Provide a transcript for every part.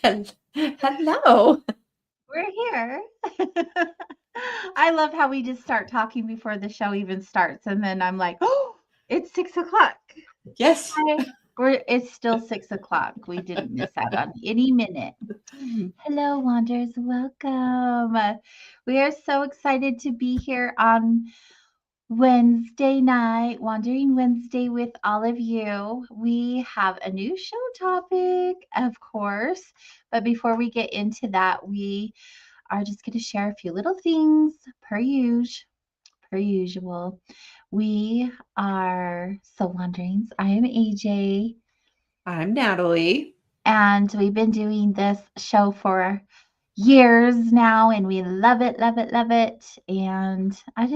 Hello. We're here. I love how we just start talking before the show even starts, and then I'm like, "Oh, it's 6 o'clock." Yes. Hi. It's still 6 o'clock. We didn't miss out on any minute. Hello, Wanderers. Welcome. We are so excited to be here on Wednesday night, Wandering Wednesday with all of you. We have a new show topic, of course. But before we get into that, we are just going to share a few little things per usual. We are Soul Wanderings. I am AJ, I'm Natalie. and we've been doing this show for years now, and we love it, love it, love it. And I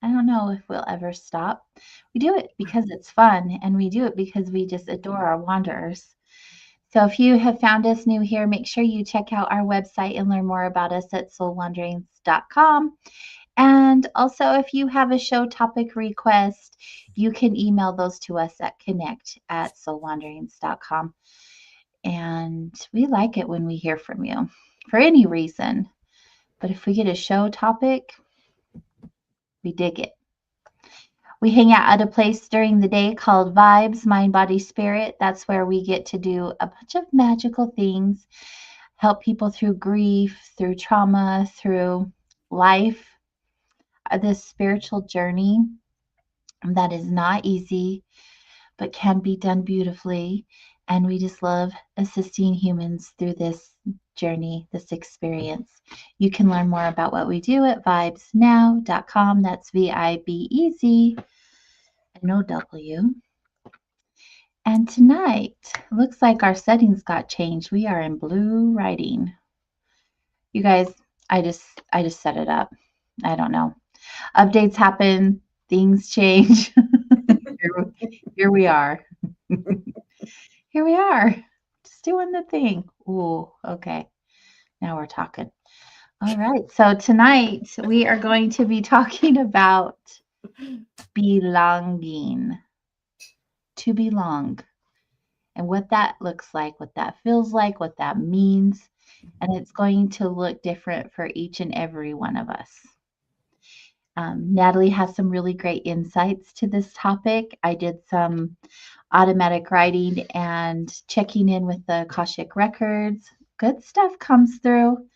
don't know if we'll ever stop. We do it because it's fun, and we do it because we just adore our wanderers. So if you have found us new here, make sure you check out our website and learn more about us at soulwanderings.com. And also, if you have a show topic request, you can email those to us at connect@soulwanderings.com. And we like it when we hear from you for any reason. But if we get a show topic, we dig it. We hang out at a place during the day called Vibes, Mind, Body, Spirit. That's where we get to do a bunch of magical things, help people through grief, through trauma, through life, this spiritual journey that is not easy, but can be done beautifully. And we just love assisting humans through this journey, this experience. You can learn more about what we do at vibesnow.com. That's VIBEZ, no W. And tonight, looks like our settings got changed. We are in blue writing. You guys, I just set it up. I don't know. Updates happen, things change. Here we are. Here we are. Just doing the thing. Ooh, okay. Now we're talking. All right. So tonight we are going to be talking about belonging. To belong. And what that looks like, what that feels like, what that means. And it's going to look different for each and every one of us. Natalie has some really great insights to this topic. I did some automatic writing and checking in with the Akashic records. Good stuff comes through.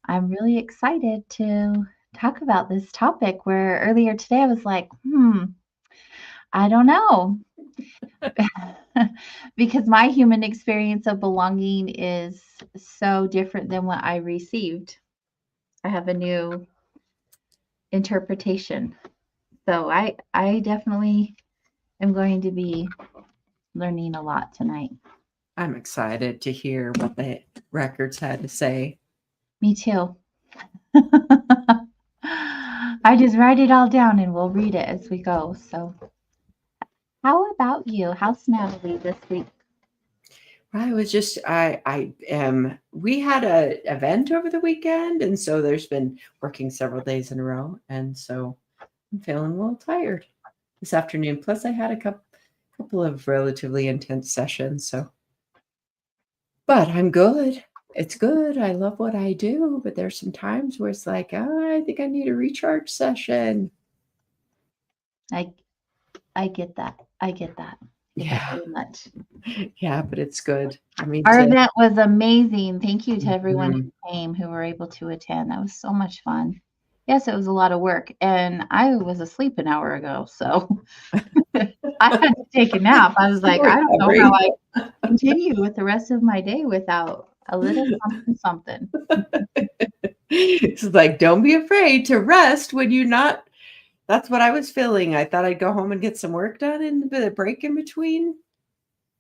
I'm really excited to talk about this topic where earlier today I was like, I don't know. Because my human experience of belonging is so different than what I received. I have a new interpretation. So I definitely am going to be learning a lot tonight. I'm excited to hear what the records had to say. Me too. I just write it all down and we'll read it as we go. So, how about you? How's Natalie this week? I was just I am we had a event over the weekend, and so there's been working several days in a row, and so I'm feeling a little tired this afternoon. Plus I had a couple of relatively intense sessions, so but I'm good. It's good. I love what I do, but there's some times where it's like, oh, I think I need a recharge session. I get that. I get that. I get that Yeah. very much. Yeah, but it's good. I mean, Our to event was amazing. Thank you to everyone Mhm. who came, who were able to attend. That was so much fun. Yes, it was a lot of work, and I was asleep an hour ago, so I had to take a nap. I was like, I don't know how Recovery. I continue with the rest of my day without a little something, something. It's like, don't be afraid to rest when you're not. That's what I was feeling. I thought I'd go home and get some work done in the break in between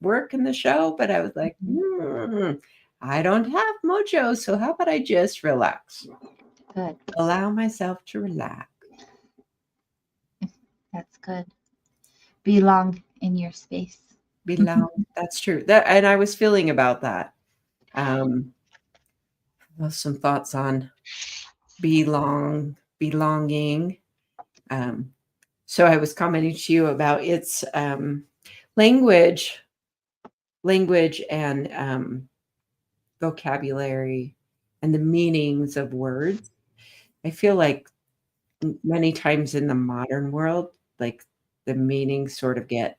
work and the show, but I was like, I don't have mojo, so how about I just relax? Good. Allow myself to relax. That's good. Belong in your space. Belong. That's true. That, and I was feeling about that. Some thoughts on belonging. So I was commenting to you about its language and vocabulary and the meanings of words. I feel like many times in the modern world, like the meanings sort of get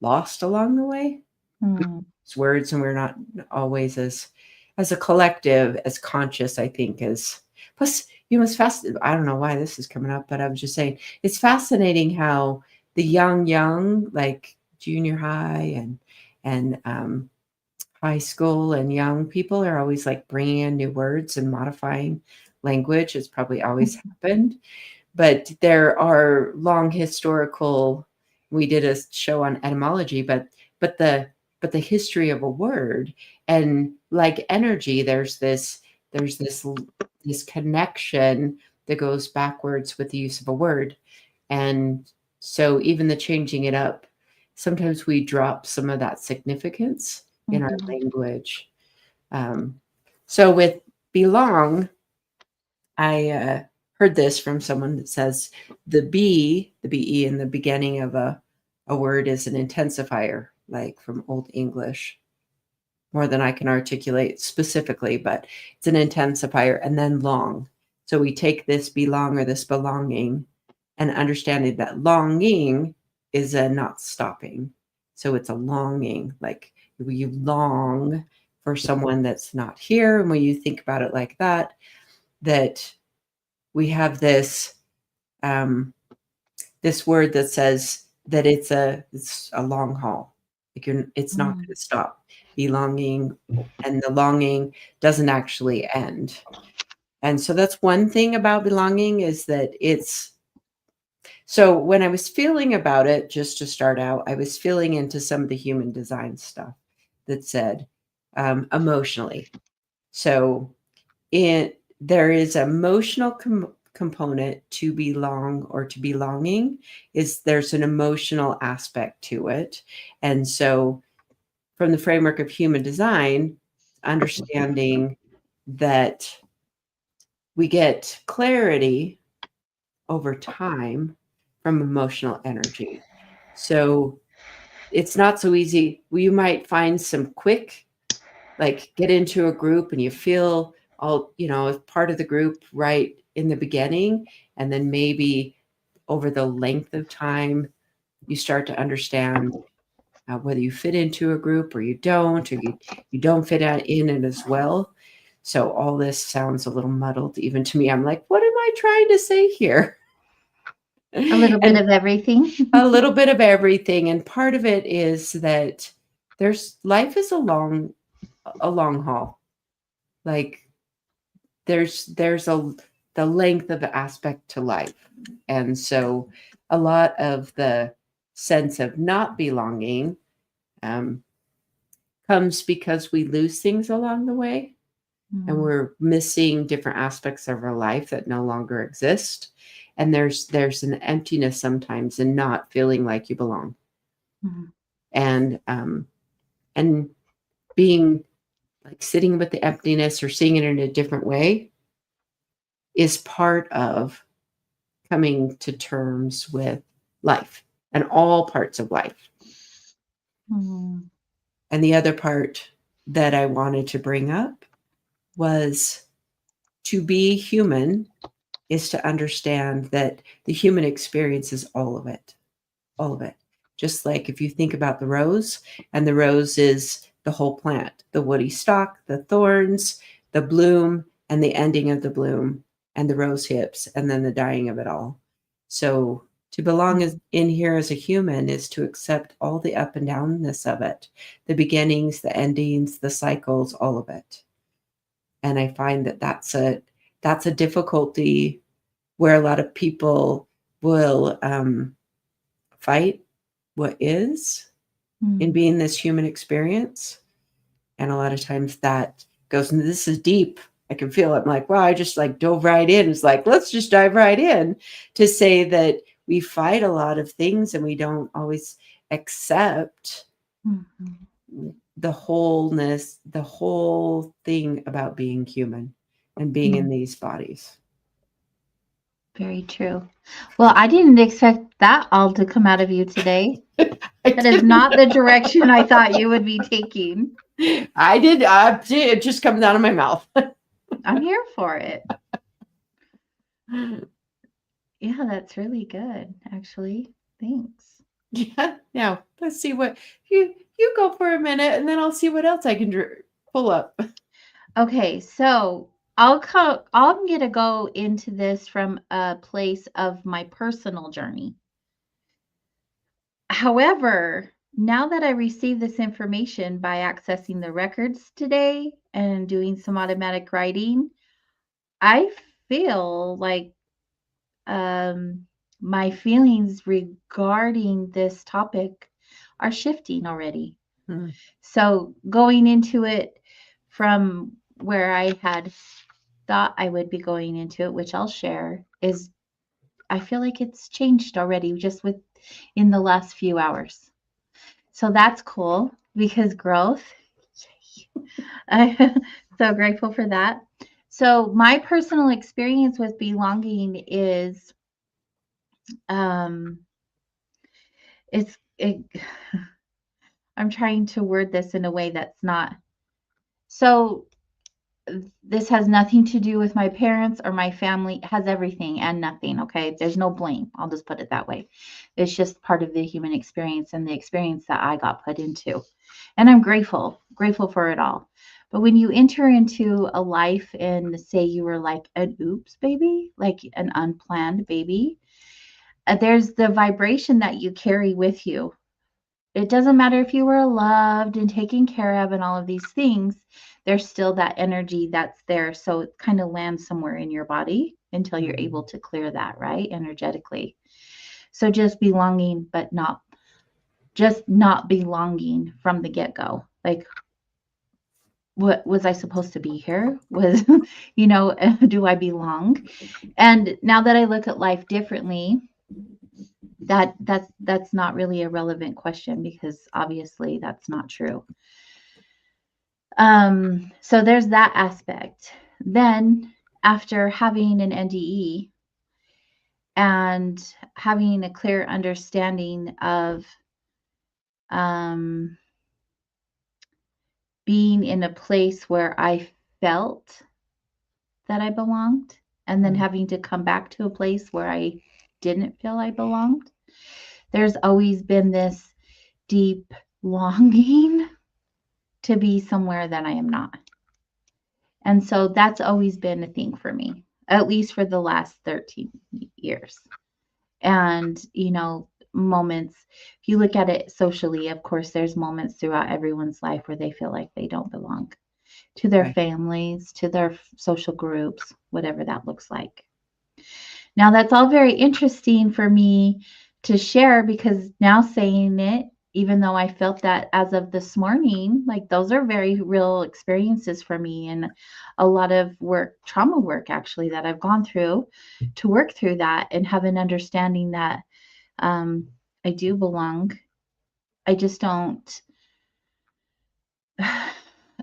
lost along the way. Mm. It's words, and we're not always as a collective as conscious, I think, as plus it's I don't know why this is coming up, but I was just saying it's fascinating how the young, like junior high and high school and young people are always like bringing in new words and modifying language. It's probably always happened, but there are long historical. We did a show on etymology, but the but the history of a word, and like energy, there's this connection that goes backwards with the use of a word, and so even the changing it up, sometimes we drop some of that significance in our language. So with belong, I heard this from someone that says the BE in the beginning of a word is an intensifier, like from Old English, more than I can articulate specifically, but it's an intensifier, and then long. So we take this belong or this belonging and understanding that longing is a not stopping. So it's a longing, like you long for someone that's not here. And when you think about it like that, that we have this this word that says that it's a long haul. Like it's not going to stop. Belonging, and the longing doesn't actually end. And so that's one thing about belonging, is that it's so when I was feeling about it, just to start out, I was feeling into some of the human design stuff that said emotionally. So there is emotional component to belong or to belonging, is there's an emotional aspect to it. And so from the framework of human design, understanding that we get clarity over time from emotional energy. So it's not so easy. You might find some quick, like get into a group and you feel all, as part of the group right in the beginning. And then maybe over the length of time, you start to understand whether you fit into a group or you don't, or you don't fit in it as well. So all this sounds a little muddled even to me. I'm like, what am I trying to say here? A little bit of everything. A little bit of everything. And part of it is that life is a long haul. Like there's the length of the aspect to life. And so a lot of the sense of not belonging comes because we lose things along the way, and we're missing different aspects of our life that no longer exist. And there's an emptiness sometimes in not feeling like you belong. And being like sitting with the emptiness or seeing it in a different way is part of coming to terms with life and all parts of life. And the other part that I wanted to bring up was to be human is to understand that the human experience is all of it. All of it. Just like if you think about the rose, and the rose is the whole plant, the woody stalk, the thorns, the bloom, and the ending of the bloom, and the rose hips, and then the dying of it all. So to belong in here as a human is to accept all the up and downness of it, the beginnings, the endings, the cycles, all of it. And I find that that's a difficulty where a lot of people will fight what is in being this human experience. And a lot of times that goes, and this is deep. I can feel it. I'm like, wow, I just like dove right in. It's like, let's just dive right in to say that we fight a lot of things and we don't always accept the wholeness, the whole thing about being human and being in these bodies. Very true. Well, I didn't expect that all to come out of you today. That is not the direction I thought you would be taking. I did. It just comes out of my mouth. I'm here for it. Yeah, that's really good, actually. Thanks. Yeah. Now let's see what you go for a minute, and then I'll see what else I can pull up. Okay, so I'm gonna go into this from a place of my personal journey. However, now that I receive this information by accessing the records today and doing some automatic writing, I feel like my feelings regarding this topic are shifting already. So going into it from where I had thought I would be going into it, which I'll share, is I feel like it's changed already just in the last few hours. So that's cool because growth. I'm so grateful for that. So my personal experience with belonging is it's it I'm trying to word this in a way that's not so this has nothing to do with my parents or my family. It has everything and nothing. Okay. There's no blame. I'll just put it that way. It's just part of the human experience and the experience that I got put into. And I'm grateful for it all. But when you enter into a life and say you were like an oops baby, like an unplanned baby, there's the vibration that you carry with you. It doesn't matter if you were loved and taken care of and all of these things, there's still that energy that's there. So it kind of lands somewhere in your body until you're able to clear that, right? Energetically. So just belonging, but not belonging from the get-go. Like, what was I supposed to be here? Was, do I belong? And now that I look at life differently, that's not really a relevant question because obviously that's not true. So there's that aspect. Then after having an NDE and having a clear understanding of being in a place where I felt that I belonged, and then having to come back to a place where I didn't feel I belonged, there's always been this deep longing to be somewhere that I am not. And so that's always been a thing for me, at least for the last 13 years. And, moments, if you look at it socially, of course, there's moments throughout everyone's life where they feel like they don't belong to their families, to their social groups, whatever that looks like. Now, that's all very interesting for me to share because now saying it, even though I felt that as of this morning, like those are very real experiences for me and a lot of trauma work actually that I've gone through to work through that and have an understanding that I do belong. I just don't.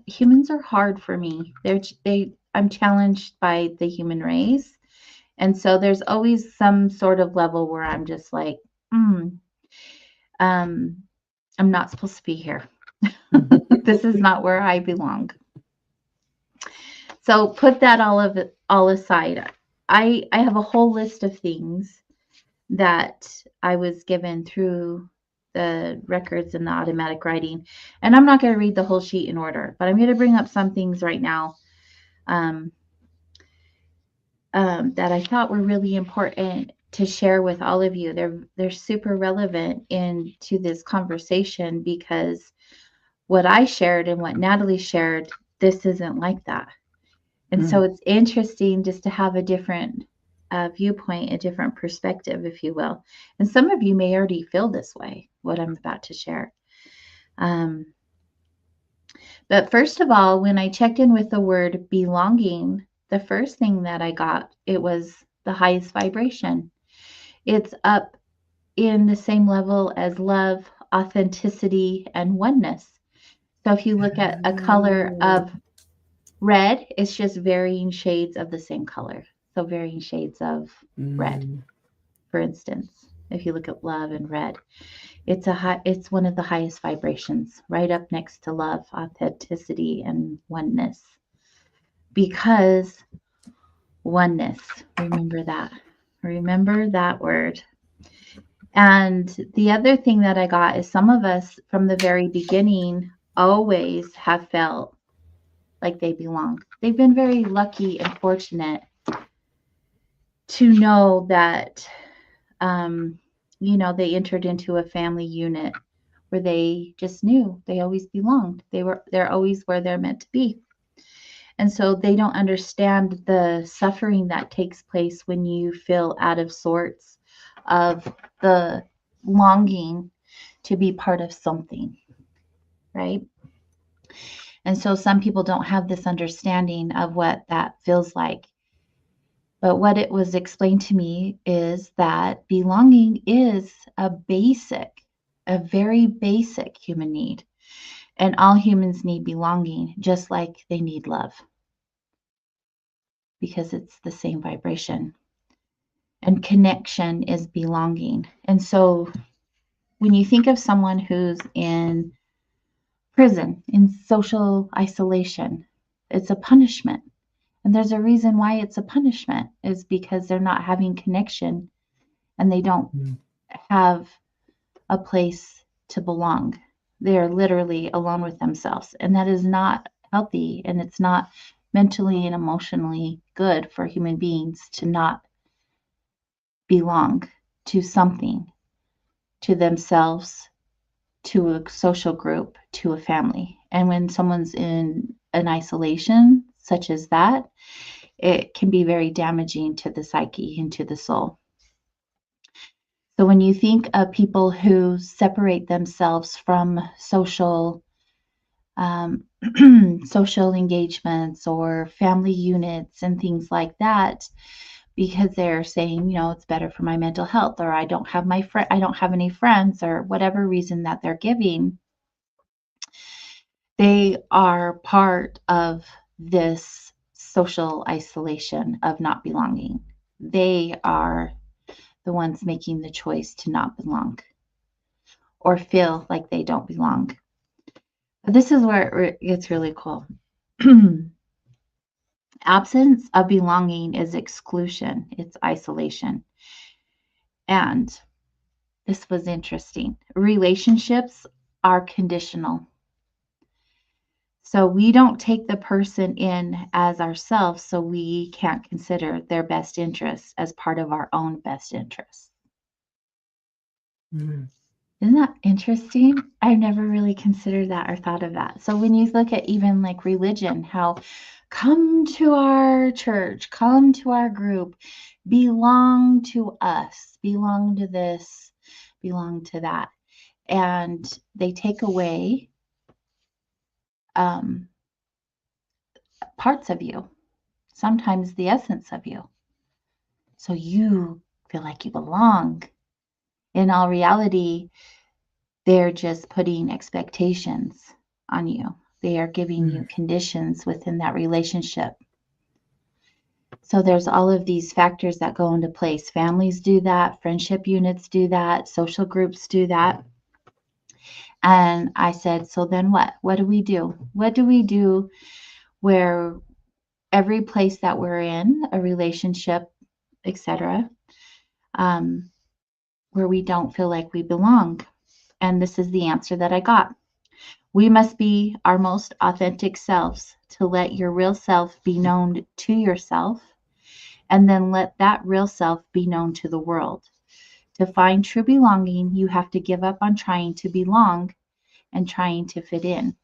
Humans are hard for me. I'm challenged by the human race. And so there's always some sort of level where I'm just like, I'm not supposed to be here. This is not where I belong. So put that all aside. I have a whole list of things that I was given through the records and the automatic writing. And I'm not going to read the whole sheet in order, but I'm going to bring up some things right now that I thought were really important to share with all of you. They're super relevant into this conversation because what I shared and what Natalie shared, this isn't like that. And so it's interesting just to have a different viewpoint, a different perspective, if you will. And some of you may already feel this way, what I'm about to share. But first of all, when I checked in with the word belonging, the first thing that I got, it was the highest vibration. It's up in the same level as love, authenticity, and oneness. So if you look at a color of red, it's just varying shades of the same color. So varying shades of red, Mm. for instance, if you look at love and red, it's one of the highest vibrations, right up next to love, authenticity, and oneness. Because oneness, remember that. Remember that word. And the other thing that I got is some of us from the very beginning always have felt like they belong. They've been very lucky and fortunate to know that, they entered into a family unit where they just knew they always belonged. They're always where they're meant to be. And so they don't understand the suffering that takes place when you feel out of sorts of the longing to be part of something, right? And so some people don't have this understanding of what that feels like. But what it was explained to me is that belonging is a very basic human need. And all humans need belonging, just like they need love, because it's the same vibration. And connection is belonging. And so when you think of someone who's in prison, in social isolation, it's a punishment. And there's a reason why it's a punishment, is because they're not having connection and they don't have a place to belong. They're literally alone with themselves. And that is not healthy, and it's not mentally and emotionally good for human beings to not belong to something, to themselves, to a social group, to a family. And when someone's in an isolation such as that, it can be very damaging to the psyche and to the soul. So when you think of people who separate themselves from social social engagements or family units and things like that, because they're saying, it's better for my mental health, or I don't have any friends, or whatever reason that they're giving, they are part of this social isolation of not belonging. They are the ones making the choice to not belong or feel like they don't belong. But this is where it gets really cool. Absence of belonging is exclusion, it's isolation. And this was interesting. Relationships are conditional. So we don't take the person in as ourselves, so we can't consider their best interests as part of our own best interests. Mm. Isn't that interesting? I've never really considered that or thought of that. So when you look at even like religion, how come to our church, come to our group, belong to us, belong to this, belong to that. And they take away parts of you, sometimes the essence of you. So you feel like you belong. In all reality, they're just putting expectations on you. They are giving you conditions within that relationship. So there's all of these factors that go into place. Families do that, friendship units do that, social groups do that. And I said, so then what? What do we do? What do we do where every place that we're in, a relationship, etc., where we don't feel like we belong? And this is the answer that I got. We must be our most authentic selves to let your real self be known to yourself, and then let that real self be known to the world. To find true belonging, you have to give up on trying to belong and trying to fit in.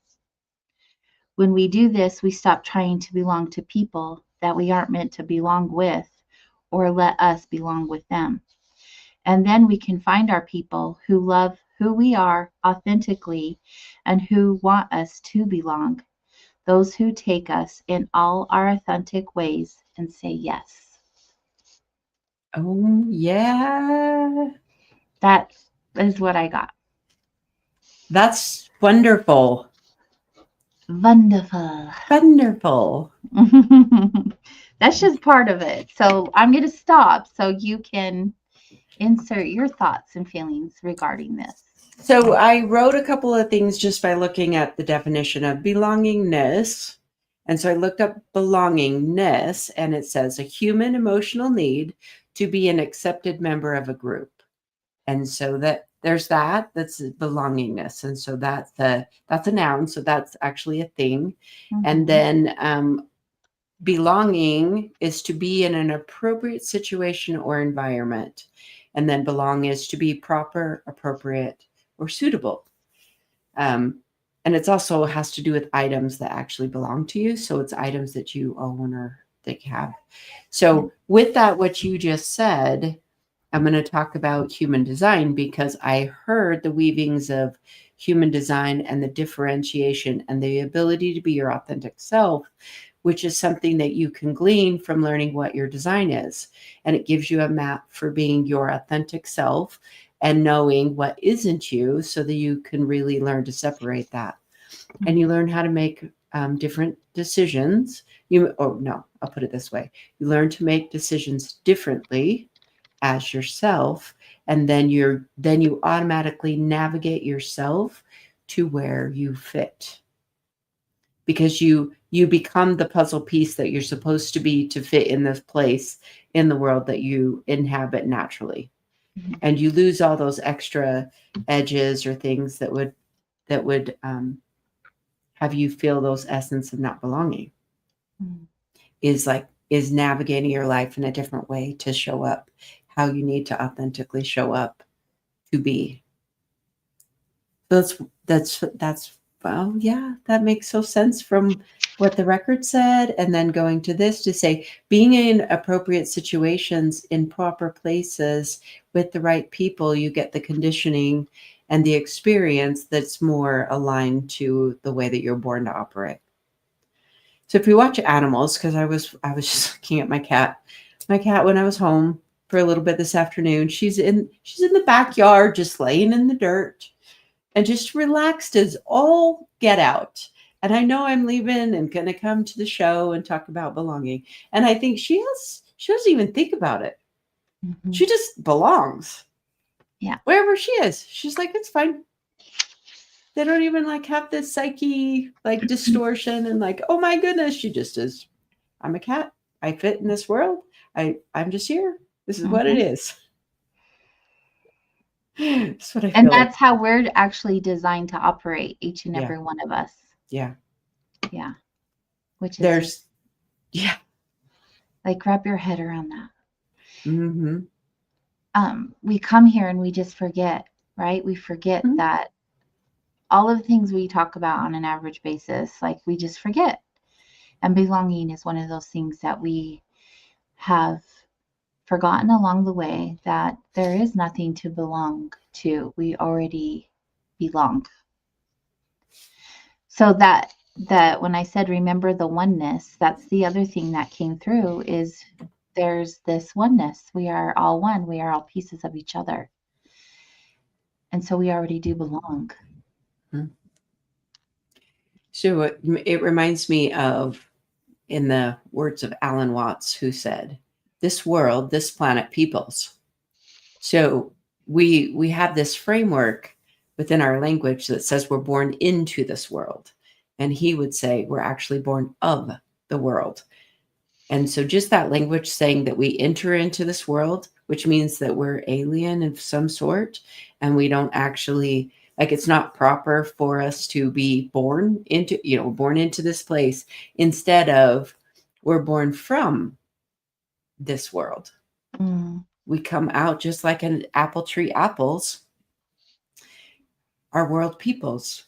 When we do this, we stop trying to belong to people that we aren't meant to belong with, or let us belong with them. And then we can find our people who love who we are authentically and who want us to belong. Those who take us in all our authentic ways and say yes. Oh, yeah. That is what I got. That's wonderful. Wonderful. Wonderful. That's just part of it. So I'm going to stop so you can insert your thoughts and feelings regarding this. So I wrote a couple of things just by looking at the definition of belongingness. And so I looked up belongingness, and it says a human emotional need to be an accepted member of a group. And so that's belongingness. And so that's a noun. So that's actually a thing. And then belonging is to be in an appropriate situation or environment. And then belong is to be proper, appropriate, or suitable. And it's also has to do with items that actually belong to you. So it's items that you own or that you have. So with that, what you just said, I'm going to talk about human design because I heard the weavings of human design and the differentiation and the ability to be your authentic self, which is something that you can glean from learning what your design is. And it gives you a map for being your authentic self and knowing what isn't you so that you can really learn to separate that. And you learn how to make different decisions. I'll put it this way. You learn to make decisions differently as yourself, and then you automatically navigate yourself to where you fit, because you become the puzzle piece that you're supposed to be to fit in this place in the world that you inhabit naturally. And you lose all those extra edges or things that would have you feel those essence of not belonging. Is navigating your life in a different way to show up how you need to authentically show up to be. So that's well, yeah, that makes so sense from what the record said. And then going to this to say being in appropriate situations in proper places with the right people, you get the conditioning and the experience that's more aligned to the way that you're born to operate. So if you watch animals, because I was just looking at my cat when I was home for a little bit this afternoon, she's in the backyard just laying in the dirt and just relaxed as all get out. And I know I'm leaving and going to come to the show and talk about belonging. And I think she doesn't even think about it. Mm-hmm. She just belongs. Yeah. Wherever she is. She's like, it's fine. They don't even have this psyche distortion and oh my goodness, she just is. I'm a cat. I fit in this world. I'm just here. This is what it is. That's what I feel. And that's how we're actually designed to operate, each and every one of us. Yeah. Yeah. Which is wrap your head around that. Mm-hmm. We come here and we just forget, right? We forget that all of the things we talk about on an average basis, we just forget. And belonging is one of those things that we have forgotten along the way, that there is nothing to belong to. We already belong. So that when I said remember the oneness, that's the other thing that came through, is there's this oneness. We are all one. We are all pieces of each other. And so we already do belong. So it reminds me of, in the words of Alan Watts, who said, this world, this planet peoples. So we have this framework within our language that says we're born into this world. And he would say we're actually born of the world. And so just that language saying that we enter into this world, which means that we're alien of some sort, and we don't actually, it's not proper for us to be born into this place. Instead of, we're born from this world. We come out just like an apple tree apples. Our world peoples.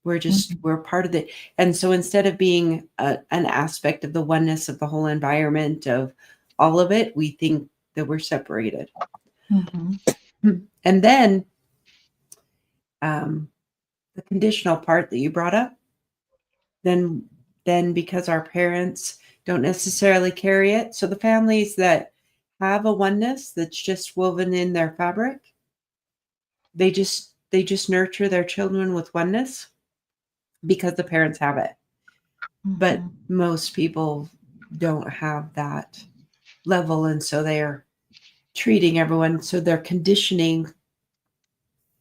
We're part of it. And so instead of being an aspect of the oneness of the whole environment of all of it, we think that we're separated. And then the conditional part that you brought up, then because our parents don't necessarily carry it. So the families that have a oneness that's just woven in their fabric, they just nurture their children with oneness. because the parents have it. But Mhm. most people don't have that level. And so they're treating everyone. So they're conditioning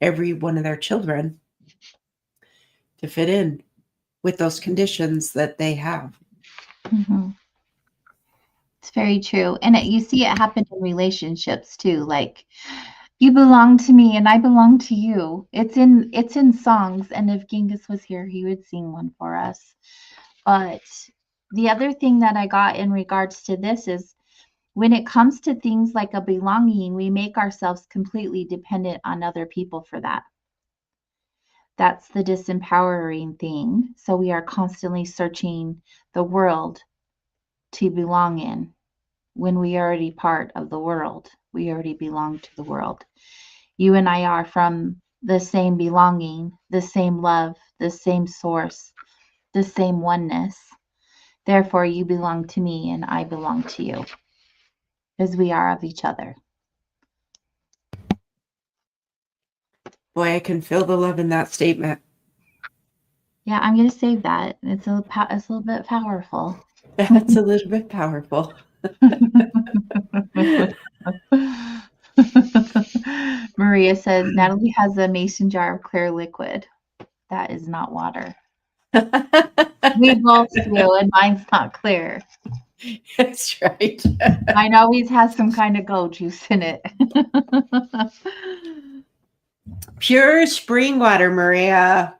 every one of their children to fit in with those conditions that they have. Mhm. It's very true. And you see it happen in relationships too. Like, you belong to me and I belong to you. It's in songs. And if Genghis was here, he would sing one for us. But the other thing that I got in regards to this is when it comes to things like a belonging, we make ourselves completely dependent on other people for that. That's the disempowering thing. So we are constantly searching the world to belong in when we are already part of the world. We already belong to the world. You and I are from the same belonging, the same love, the same source, the same oneness. Therefore, you belong to me and I belong to you as we are of each other. Boy, I can feel the love in that statement. Yeah, I'm going to save that. It's a little bit powerful. That's a little bit powerful. Maria says, Natalie has a mason jar of clear liquid. That is not water. We both do, and mine's not clear. That's right. Mine always has some kind of goat juice in it. Pure spring water, Maria.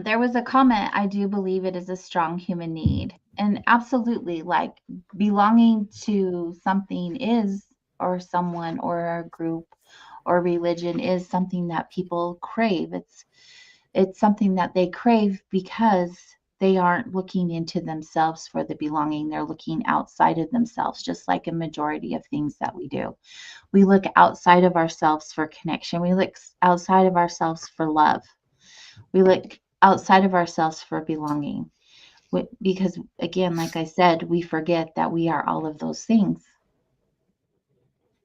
There was a comment, I do believe it is a strong human need. And absolutely, like belonging to something is, or someone, or a group, or religion is something that people crave. It's something that they crave because they aren't looking into themselves for the belonging. They're looking outside of themselves, just like a majority of things that we do. We look outside of ourselves for connection. We look outside of ourselves for love. We look outside of ourselves for belonging. Because, again, like I said, we forget that we are all of those things.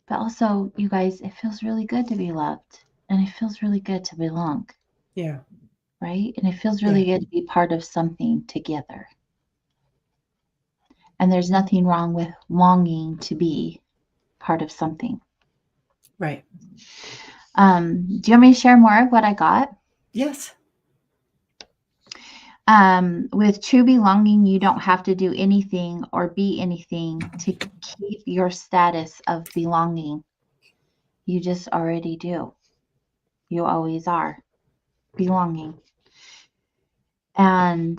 But also, you guys, it feels really good to be loved. And it feels really good to belong. Yeah. Right? And it feels really good to be part of something together. And there's nothing wrong with longing to be part of something. Right. Do you want me to share more of what I got? Yes. With true belonging, you don't have to do anything or be anything to keep your status of belonging. You just already do. You always are belonging. And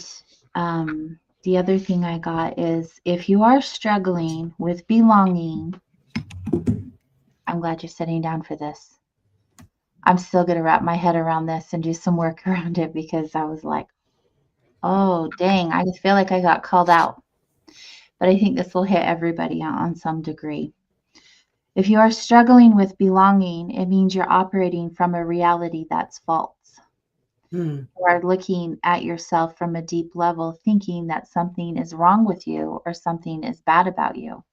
the other thing I got is if you are struggling with belonging, I'm glad you're sitting down for this. I'm still going to wrap my head around this and do some work around it because I was like, oh, dang, I just feel like I got called out. But I think this will hit everybody on some degree. If you are struggling with belonging, it means you're operating from a reality that's false. You are looking at yourself from a deep level, thinking that something is wrong with you or something is bad about you.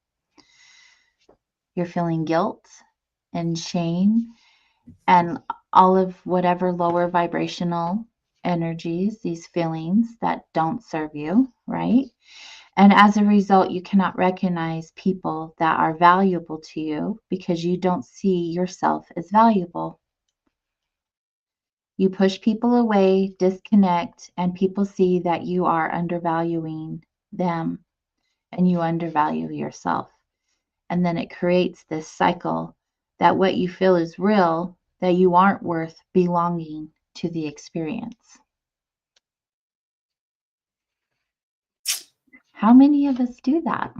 You're feeling guilt and shame and all of whatever lower vibrational energies, these feelings that don't serve you, right? And as a result, you cannot recognize people that are valuable to you because you don't see yourself as valuable. You push people away, disconnect, and people see that you are undervaluing them and you undervalue yourself. And then it creates this cycle that what you feel is real, that you aren't worth belonging to the experience. How many of us do that?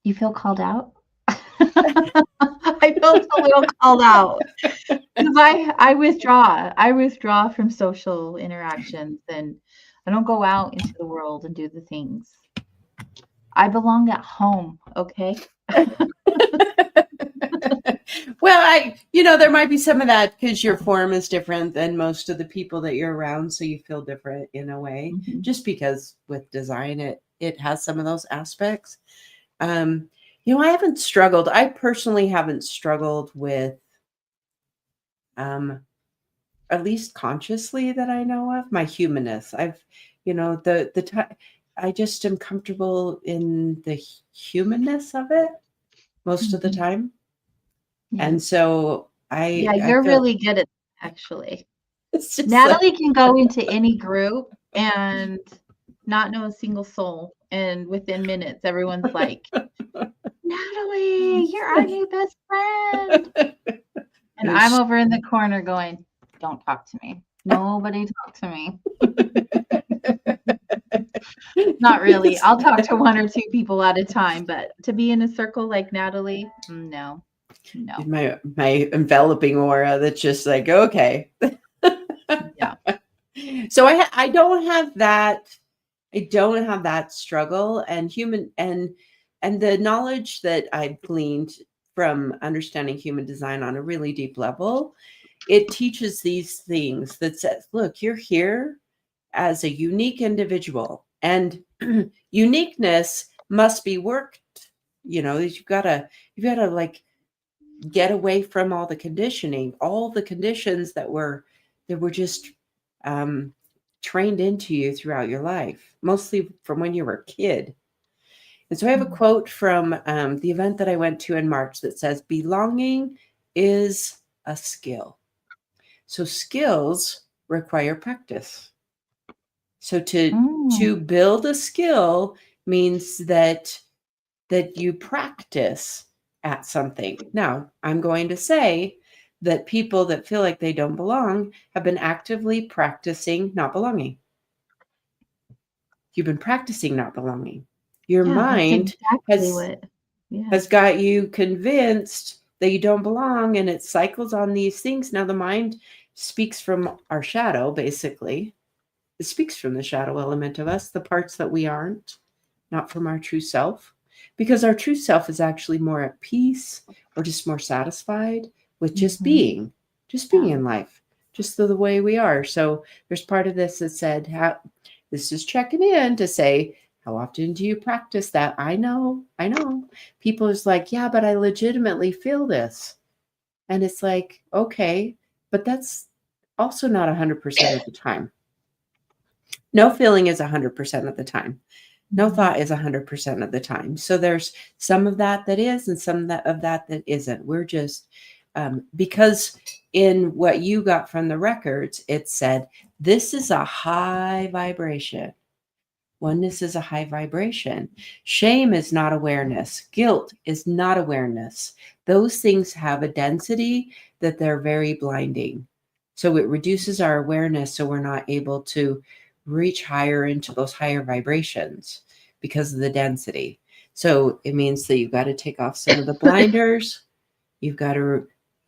You feel called out? I felt a little called out because I withdraw. I withdraw from social interactions and I don't go out into the world and do the things. I belong at home, okay? Well, there might be some of that because your form is different than most of the people that you're around, so you feel different in a way. Mhm. Just because with design, it has some of those aspects. I haven't struggled. I personally haven't struggled with at least consciously that I know of, my humanness. I've, the time I just am comfortable in the humanness of it most of the Mhm. time. Yeah. And so Yeah, I you're feel really good at actually. it's just like Natalie can go into any group and not know a single soul, and within minutes, everyone's like, "Natalie, you're our new best friend." And I'm over in the corner going, "Don't talk to me. Nobody talk to me." Not really. I'll talk to 1 or 2 people at a time, but to be in a circle like Natalie, no. No. my enveloping aura that's just like, okay. Yeah. So I don't have that. I don't have that struggle, and the knowledge that I've gleaned from understanding human design on a really deep level, it teaches these things that says, look, you're here as a unique individual, and uniqueness must be worked. You've got to like get away from all the conditioning, all the conditions that were just um, trained into you throughout your life, mostly from when you were a kid. And so I have a quote from the event that I went to in March that says, belonging is a skill. So skills require practice. So to Mm. build a skill means that you practice at something. Now, I'm going to say that people that feel like they don't belong have been actively practicing not belonging. You've been practicing not belonging. Your Yeah, that's mind exactly has what yeah. has got you convinced that you don't belong, and it cycles on these things. Now the mind speaks from our shadow, basically. It speaks from the shadow element of us, the parts that we aren't, not from our true self, because our true self is actually more at peace or just more satisfied with Mhm. just being Yeah. in life, just the way we are. So there's part of this that said, this is checking in to say, how often do you practice that? I know. People is like, yeah, but I legitimately feel this. And it's like, okay, but that's also not 100% of the time. No feeling is 100% of the time. No Mhm. thought is 100% of the time. So there's some of that is, and some of that isn't. We're just, because in what you got from the records, it said, this is a high vibration. Oneness is a high vibration. Shame is not awareness. Guilt is not awareness. Those things have a density that they're very blinding. So it reduces our awareness, so we're not able to reach higher into those higher vibrations because of the density. So it means that you've got to take off some of the blinders. You've got to,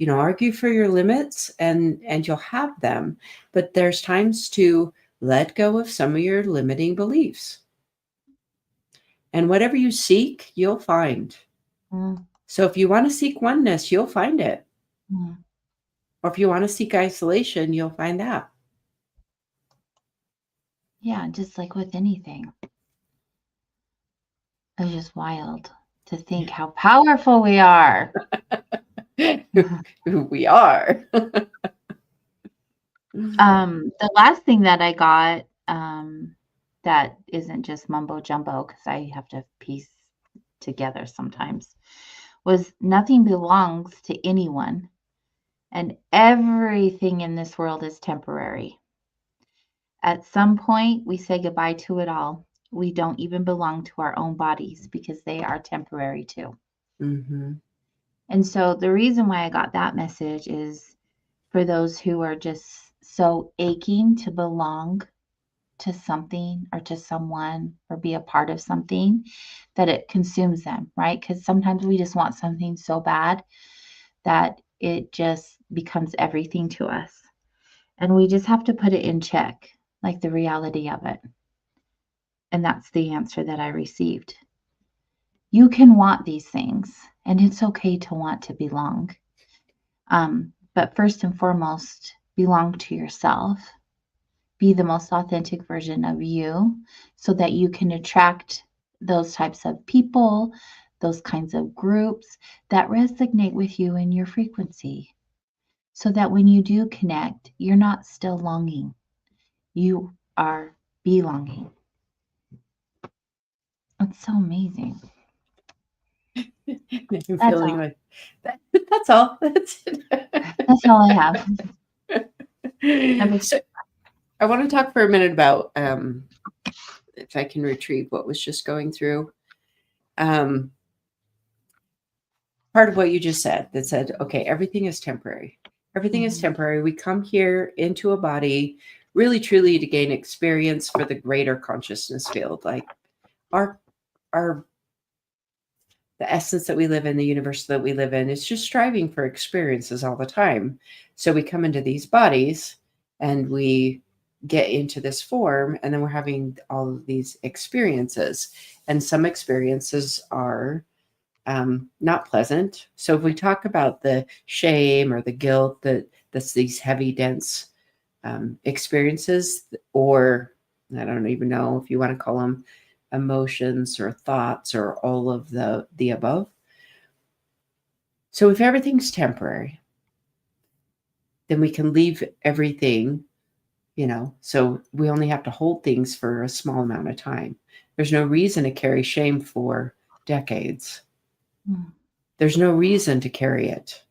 argue for your limits, and you'll have them. But there's times to let go of some of your limiting beliefs. And whatever you seek, you'll find. Mm. So if you want to seek oneness, you'll find it. Mm. Or if you want to seek isolation, you'll find that. Yeah, just like with anything. It's just wild to think how powerful we are. Who we are. The last thing that I got, that isn't just mumbo jumbo, because I have to piece together sometimes, was nothing belongs to anyone, and everything in this world is temporary. At some point, we say goodbye to it all. We don't even belong to our own bodies because they are temporary too. Mm-hmm. And so the reason why I got that message is for those who are just so aching to belong to something or to someone or be a part of something that it consumes them, right? Because sometimes we just want something so bad that it just becomes everything to us. And we just have to put it in check, like the reality of it. And that's the answer that I received. You can want these things, and it's okay to want to belong. But first and foremost, belong to yourself. Be the most authentic version of you so that you can attract those types of people, those kinds of groups that resonate with you in your frequency. so that when you do connect, you're not still longing. You are belonging. It's so amazing. I'm That's feeling all. like that's all. That's it. That's all I have. So I want to talk for a minute about if I can retrieve what was just going through. Part of what you just said that said, okay, everything is temporary. Everything is Mhm. temporary. We come here into a body really truly to gain experience for the greater consciousness field. Like our the essence that we live in, the universe that we live in, is just striving for experiences all the time. So we come into these bodies and we get into this form, and then we're having all of these experiences. And some experiences are not pleasant. So if we talk about the shame or the guilt that's these heavy, dense experiences, or I don't even know if you want to call them emotions or thoughts or all of the above. So if everything's temporary, then we can leave everything, so we only have to hold things for a small amount of time. There's no reason to carry shame for decades. Mm. There's no reason to carry it.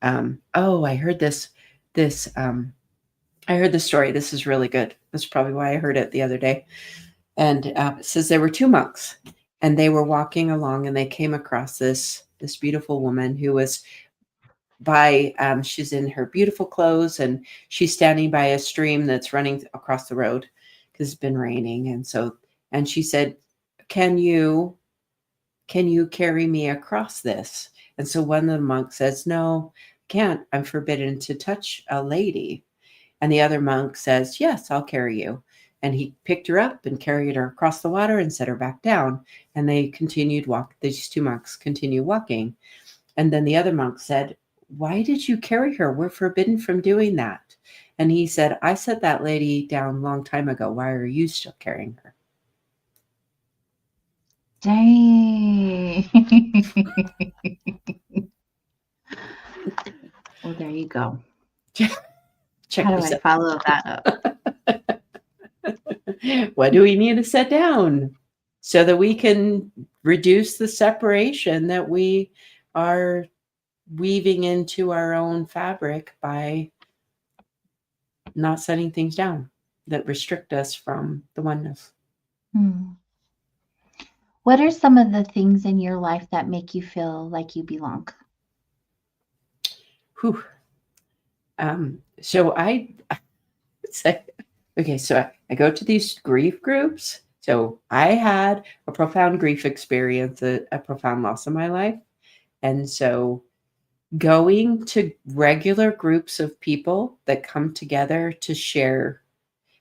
I heard I heard this story. This is really good. That's probably why I heard it the other day. And it says there were two monks, and they were walking along, and they came across this beautiful woman who was she's in her beautiful clothes, and she's standing by a stream that's running across the road because it's been raining. And she said, can you carry me across this? And so one of the monks says, no, can't. I'm forbidden to touch a lady. And the other monk says, yes, I'll carry you. And he picked her up and carried her across the water and set her back down. And they continued these two monks continue walking. And then the other monk said, why did you carry her? We're forbidden from doing that. And he said, I set that lady down a long time ago. Why are you still carrying her? Dang. Well, there you go. Check How do I yourself. follow that up? What do we need to set down so that we can reduce the separation that we are weaving into our own fabric by not setting things down that restrict us from the oneness? What are some of the things in your life that make you feel like you belong? Whew. So I say, okay, so I go to these grief groups. So I had a profound grief experience, a profound loss in my life. And so going to regular groups of people that come together to share,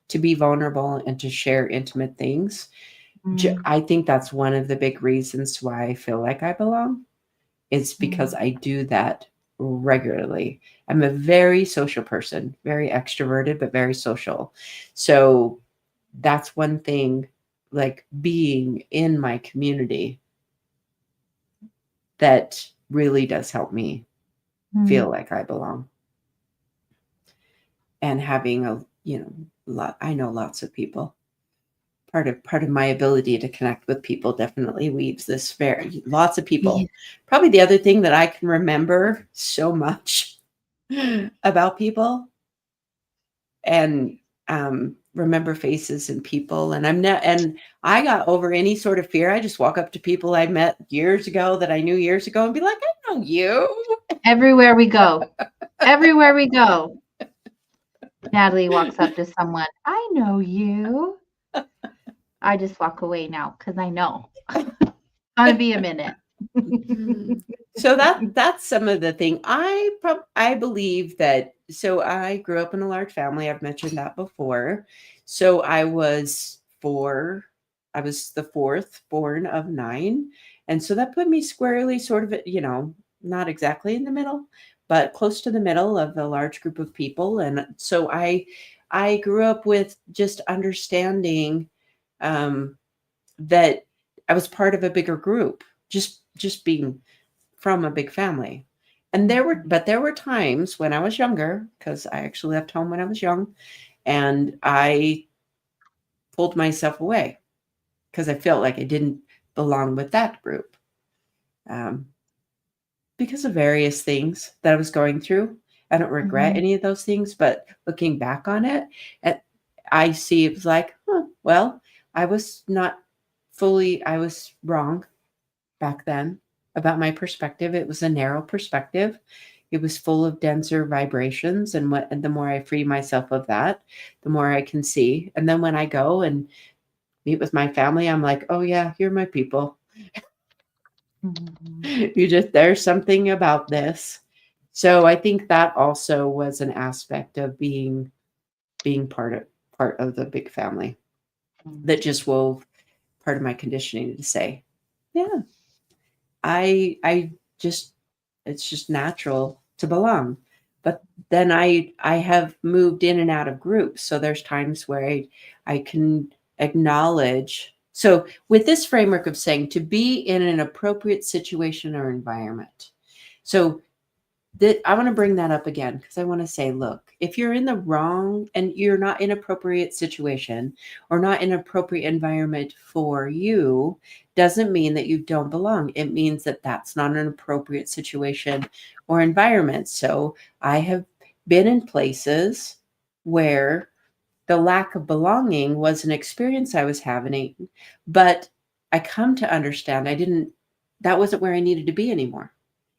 to be vulnerable and to share intimate things, I think that's one of the big reasons why I feel like I belong. It's because I do that regularly. I'm a very social person, very extroverted, but very social. So that's one thing, like being in my community, that really does help me feel like I belong. And having I know lots of people. Part of my ability to connect with people definitely weaves this lots of people. Yeah. Probably the other thing that I can remember so much about people and remember faces and people. And and I got over any sort of fear. I just walk up to people I met years ago that I knew years ago and be like, I know you. Everywhere we go. Everywhere we go. Natalie walks up to someone. I know you. I just walk away now because I know. Gonna be a minute. So that's some of the thing. I believe that. So I grew up in a large family. I've mentioned that before. So I was the fourth born of 9, and so that put me squarely, sort of, not exactly in the middle, but close to the middle of a large group of people. And so I grew up with just understanding that I was part of a bigger group, just being from a big family. And there were times when I was younger, because I actually left home when I was young, and I pulled myself away because I felt like I didn't belong with that group. Um, because of various things that I was going through. I don't regret Mhm. any of those things, but looking back on it, and I see it was like, huh, well, I was not I was wrong back then about my perspective. It was a narrow perspective. It was full of denser vibrations. And the more I free myself of that, the more I can see. And then when I go and meet with my family, I'm like, oh yeah, you're my people. Mhm. There's something about this. So I think that also was an aspect of being part of the big family that just wove part of my conditioning to say, yeah, I just it's just natural to belong. But then I have moved in and out of groups. So there's times where I can acknowledge. So with this framework of saying to be in an appropriate situation or environment. So that I want to bring that up again because I want to say, look, if you're in the wrong and you're not in appropriate situation or not in appropriate environment for you, doesn't mean that you don't belong. It means that that's not an appropriate situation or environment. So I have been in places where the lack of belonging was an experience I was having, but I come to understand that wasn't where I needed to be anymore.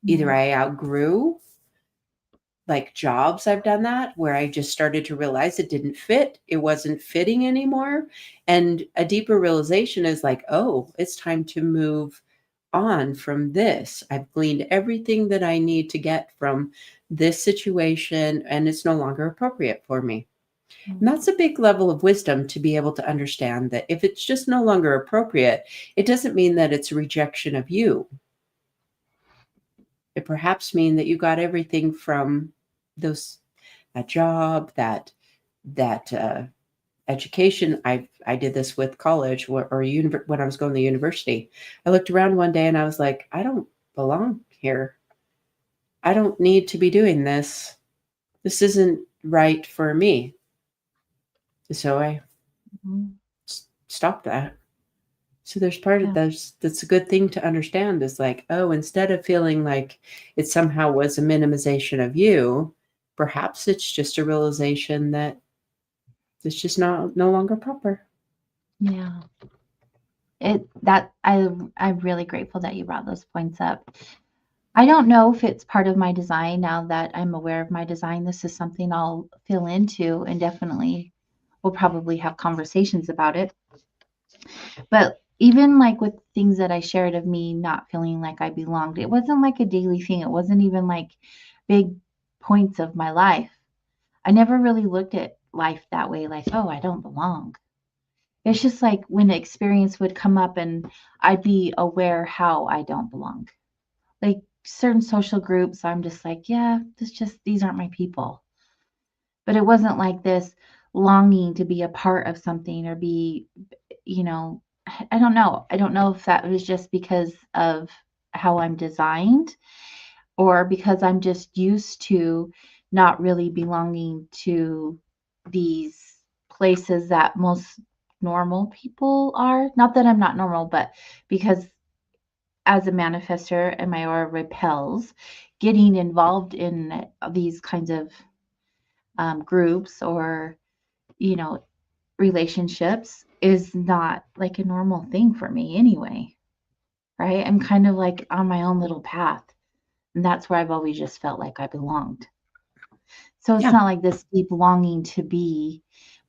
Either Yeah. I outgrew like jobs I've done that where I just started to realize it didn't fit. It wasn't fitting anymore. And a deeper realization is like, oh, it's time to move on from this. I've gleaned everything that I need to get from this situation, and it's no longer appropriate for me. And that's a big level of wisdom to be able to understand that if it's just no longer appropriate, it doesn't mean that it's a rejection of you. It perhaps mean that you got everything from those that job, that education. I did this with college when I was going to university. I looked around one day and I was like, I don't belong here. I don't need to be doing this. This isn't right for me. So I Mhm. stopped that. So there's part of Yeah. that's a good thing to understand is like, oh, instead of feeling like it somehow was a minimization of you, perhaps it's just a realization that it's just not no longer proper. Yeah. I'm really grateful that you brought those points up. I don't know if it's part of my design now that I'm aware of my design. This is something I'll fill into and definitely we'll probably have conversations about it. But even like with things that I shared of me not feeling like I belonged, it wasn't like a daily thing. It wasn't even like big points of my life. I never really looked at life that way, like, oh, I don't belong. It's just like when the experience would come up and I'd be aware how I don't belong. Like certain social groups, I'm just like, yeah, these aren't my people. But it wasn't like this longing to be a part of something or be, you know, I don't know. I don't know if that was just because of how I'm designed or because I'm just used to not really belonging to these places that most normal people are. Not that I'm not normal, but because as a manifester and my aura repels getting involved in these kinds of groups or, you know, relationships is not like a normal thing for me anyway. Right. I'm kind of like on my own little path. And that's where I've always just felt like I belonged. So it's Yeah. not like this deep longing to be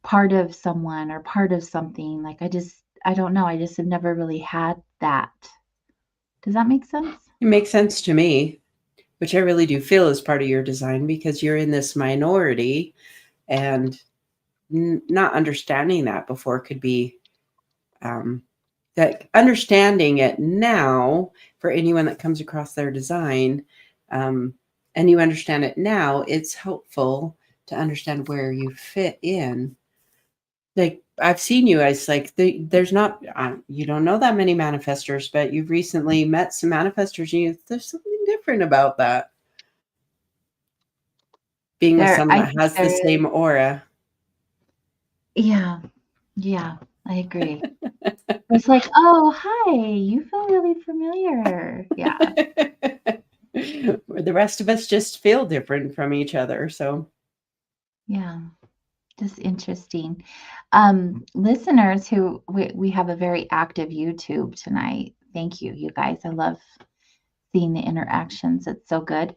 part of someone or part of something. Like I don't know. I just have never really had that. Does that make sense? It makes sense to me, which I really do feel is part of your design because you're in this minority and not understanding that before could be um, that understanding it now for anyone that comes across their design um, and you understand it now, it's helpful to understand where you fit in. Like I've seen you as like there's not you don't know that many manifestors, but you've recently met some manifestors and there's something different about that. being with There, someone I that think has the there is. same aura. Yeah, yeah, I agree. It's like, oh, hi, you feel really familiar. Yeah, Where the rest of us just feel different from each other. So, yeah, just interesting. Listeners who we have a very active YouTube tonight. Thank you, you guys. I love seeing the interactions. It's so good.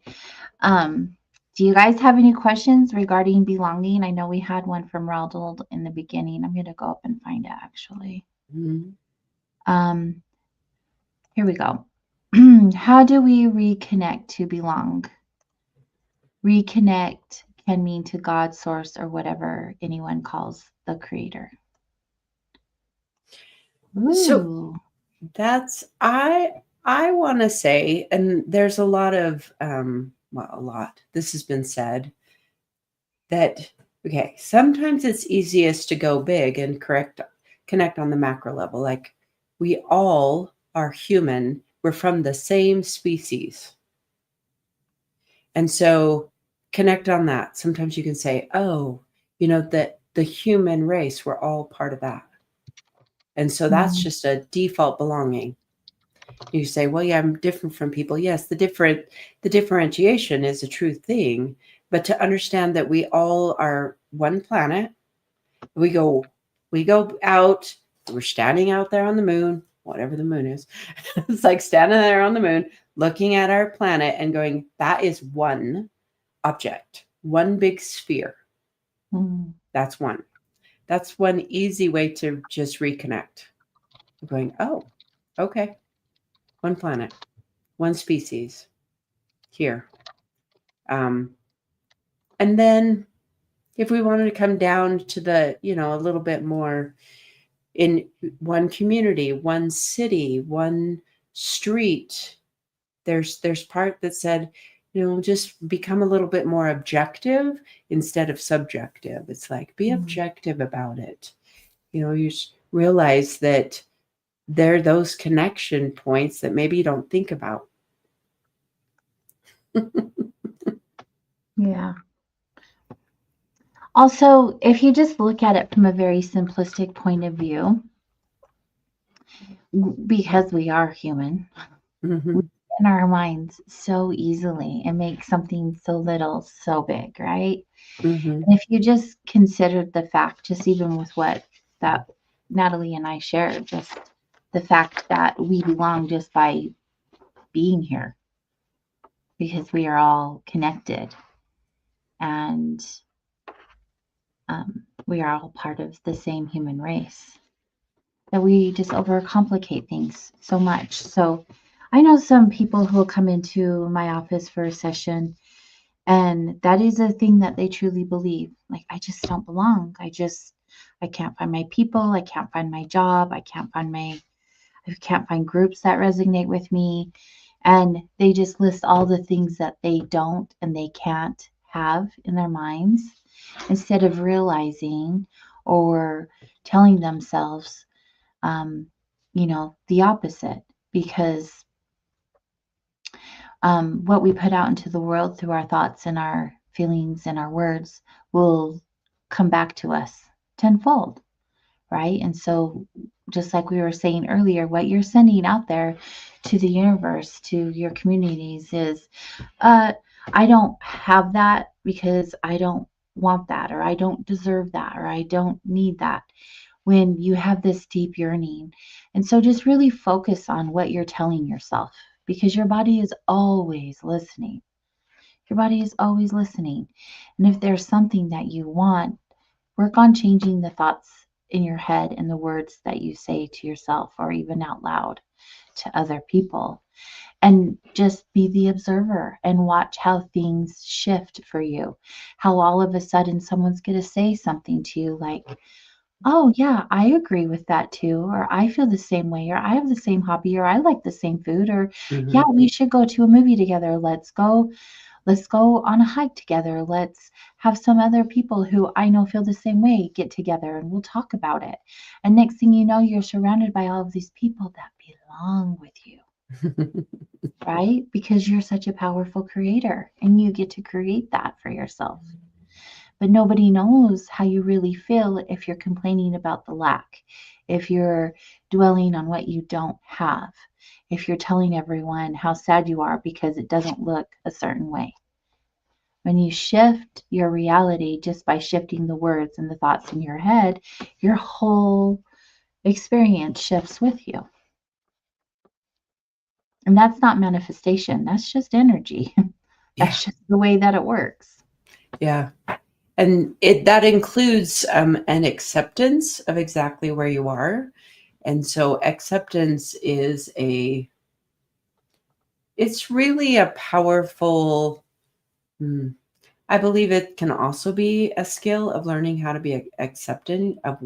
Do you guys have any questions regarding belonging? I know we had one from Ronald in the beginning. I'm going to go up and find it actually. mhm. Um, Here we go. How do we reconnect to belong? Reconnect can mean to God, source, or whatever anyone calls the creator. So Ooh. that's I want to say, and there's a lot of well, a lot. This has been said that okay, sometimes it's easiest to go big and connect on the macro level. Like we all are human. We're from the same species. And so connect on that. Sometimes you can say, oh, that the human race, we're all part of that. And so that's Mm, just a default belonging. You say, well, yeah, I'm different from people. Yes, the differentiation is a true thing, but to understand that we all are one planet, we go out, we're standing out there on the moon, whatever the moon is. It's like standing there on the moon, looking at our planet and going, that is one object, one big sphere. mm, That's one. That's one easy way to just reconnect. Going, oh, okay, one planet, one species here. Um, and then if we wanted to come down to the, a little bit more in one community, one city, one street, there's part that said, just become a little bit more objective instead of subjective. It's like be mm. objective about it. You realize that there are those connection points that maybe you don't think about. Yeah. Also, if you just look at it from a very simplistic point of view, because we are human, we Mhm. in our minds so easily and make something so little so big, right? Mhm. And if you just considered the fact, just even with what that Natalie and I shared, just the fact that we belong just by being here because we are all connected and we are all part of the same human race. That we just overcomplicate things so much. So I know some people who will come into my office for a session, and that is a thing that they truly believe. Like, I just don't belong. I can't find my people. I can't find my job. I can't find groups that resonate with me. And they just list all the things that they don't and they can't have in their minds instead of realizing or telling themselves, um, the opposite. Because what we put out into the world through our thoughts and our feelings and our words will come back to us tenfold, right? And so, just like we were saying earlier, what you're sending out there to the universe, to your communities is, uh, I don't have that because I don't want that, or I don't deserve that, or I don't need that, when you have this deep yearning. And so just really focus on what you're telling yourself because your body is always listening. Your body is always listening. And if there's something that you want, work on changing the thoughts in your head and the words that you say to yourself or even out loud to other people. And just be the observer and watch how things shift for you. How all of a sudden someone's going to say something to you like, oh, yeah, I agree with that too. Or I feel the same way. Or I have the same hobby. Or I like the same food. Or yeah, Mhm. we should go to a movie together. Let's go on a hike together. Let's have some other people who I know feel the same way get together and we'll talk about it. And next thing you know, you're surrounded by all of these people that belong with you. right? Because you're such a powerful creator and you get to create that for yourself. But nobody knows how you really feel if you're complaining about the lack, if you're dwelling on what you don't have, if you're telling everyone how sad you are because it doesn't look a certain way. When you shift your reality just by shifting the words and the thoughts in your head, your whole experience shifts with you. And that's not manifestation, that's just energy. Yeah. That's just the way that it works. Yeah. And that includes an acceptance of exactly where you are. And so acceptance is it's really a powerful, I believe it can also be a skill of learning how to be accepting of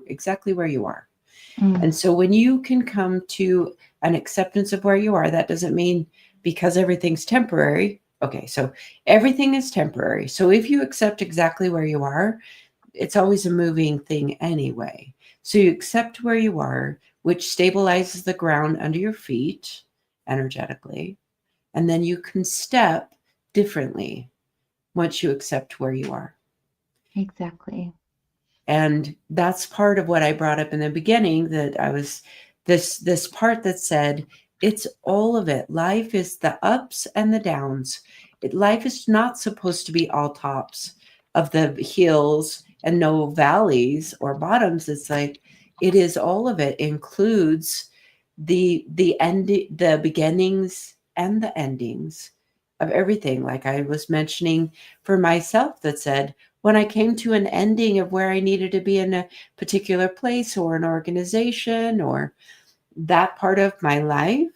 exactly where you are. And so when you can come to an acceptance of where you are, that doesn't mean because everything's temporary. Okay, so everything is temporary. So if you accept exactly where you are, it's always a moving thing anyway. So you accept where you are, which stabilizes the ground under your feet energetically. And then you can step differently once you accept where you are. Exactly. And that's part of what I brought up in the beginning, that I was this part that said it's all of it. Life is the ups and the downs. Life is not supposed to be all tops of the hills and no valleys or bottoms. It's like it is all of it. Includes the the beginnings and the endings of everything. Like I was mentioning for myself, that said, when I came to an ending of where I needed to be in a particular place or an organization or that part of my life,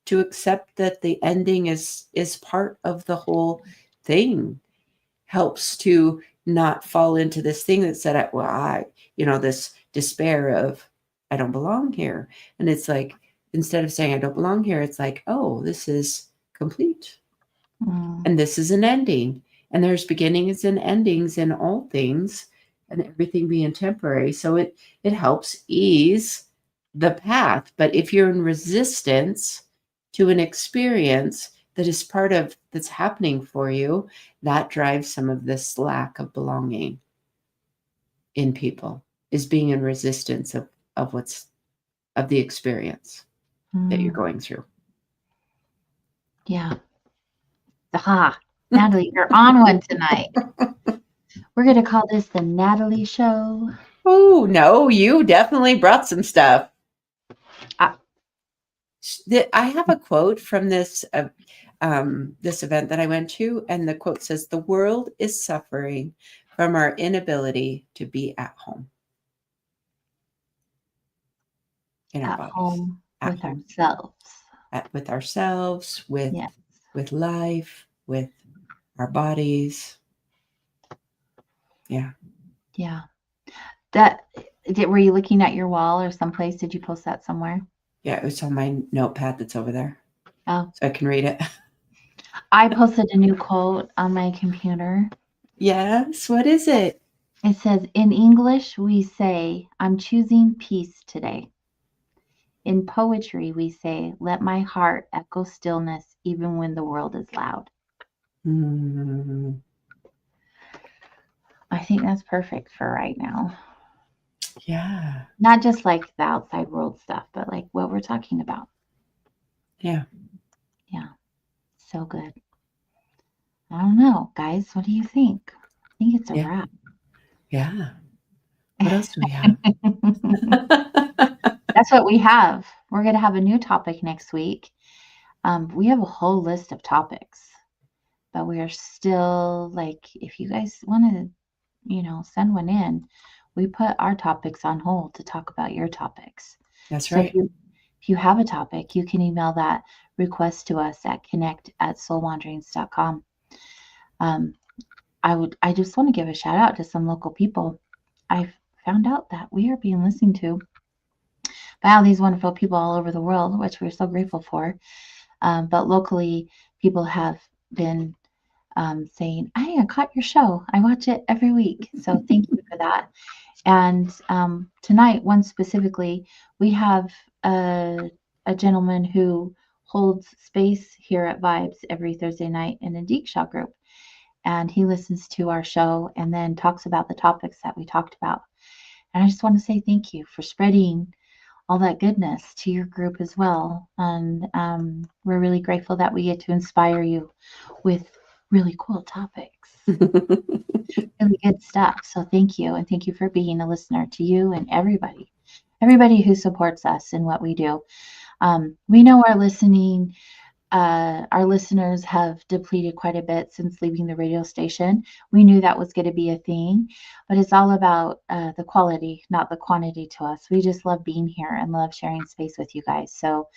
to accept that the ending is part of the whole thing helps to not fall into this thing that said, well, this despair of I don't belong here. And it's like, instead of saying I don't belong here, it's like, oh, this is complete. And this is an ending. And there's beginnings and endings in all things, and everything being temporary. So it helps ease the path. But if you're in resistance to an experience that is part of that's happening for you, that drives some of this lack of belonging in people, is being in resistance of the experience that you're going through. Yeah. Aha. Natalie, you're on one tonight. We're going to call this the Natalie Show. Oh, no, you definitely brought some stuff. I have a quote from this this event that I went to, and the quote says, "The world is suffering from our inability to be at home in our bodies, home at with home. ourselves, with ourselves, yes. with life, with our bodies." Yeah. Yeah. Were you looking at your wall or someplace? Did you post that somewhere? Yeah, it was on my notepad that's over there. Oh. So I can read it. I posted a new quote on my computer. Yes, what is it? It says, in English, we say, I'm choosing peace today. In poetry, we say, let my heart echo stillness even when the world is loud. I think that's perfect for right now. Yeah. Not just like the outside world stuff, but like what we're talking about. Yeah. Yeah. So good. I don't know, guys. What do you think? I think it's a wrap. Yeah. What else do we have? That's what we have. We're going to have a new topic next week. We have a whole list of topics, but we are still like, if you guys want to, send one in, we put our topics on hold to talk about your topics. That's So right. if you have a topic, you can email that request to us at connect@soulwanderings.com. I just want to give a shout out to some local people. I've found out that we are being listened to by all these wonderful people all over the world, which we're so grateful for. But locally, people have been saying, I caught your show. I watch it every week. So thank you for that. And tonight, one specifically, we have a gentleman who holds space here at Vibes every Thursday night in a Deekshaw group. And he listens to our show and then talks about the topics that we talked about. And I just want to say thank you for spreading all that goodness to your group as well. And we're really grateful that we get to inspire you with really cool topics, really good stuff. So thank you. And thank you for being a listener, to you and everybody who supports us in what we do. We know our listeners have depleted quite a bit since leaving the radio station. We knew that was going to be a thing, but it's all about the quality, not the quantity to us. We just love being here and love sharing space with you guys. So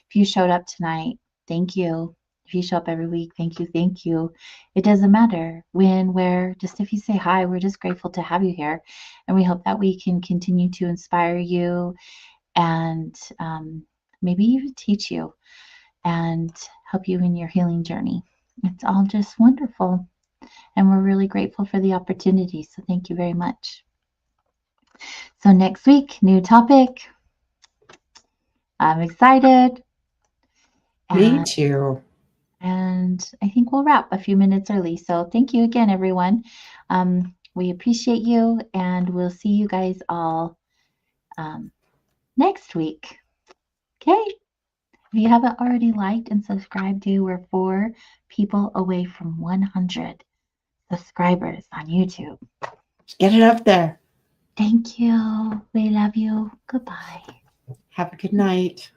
if you showed up tonight, thank you. If you show up every week, thank you, thank you. It doesn't matter when, where, just if you say hi, we're just grateful to have you here. And we hope that we can continue to inspire you and maybe even teach you and help you in your healing journey. It's all just wonderful. And we're really grateful for the opportunity. So thank you very much. So next week, new topic. I'm excited. Me too. And I think we'll wrap a few minutes early. So thank you again, everyone. We appreciate you, and we'll see you guys all next week. Okay. If you haven't already liked and subscribed to, we're 4 people away from 100 subscribers on YouTube. Get it up there. Thank you. We love you. Goodbye. Have a good night.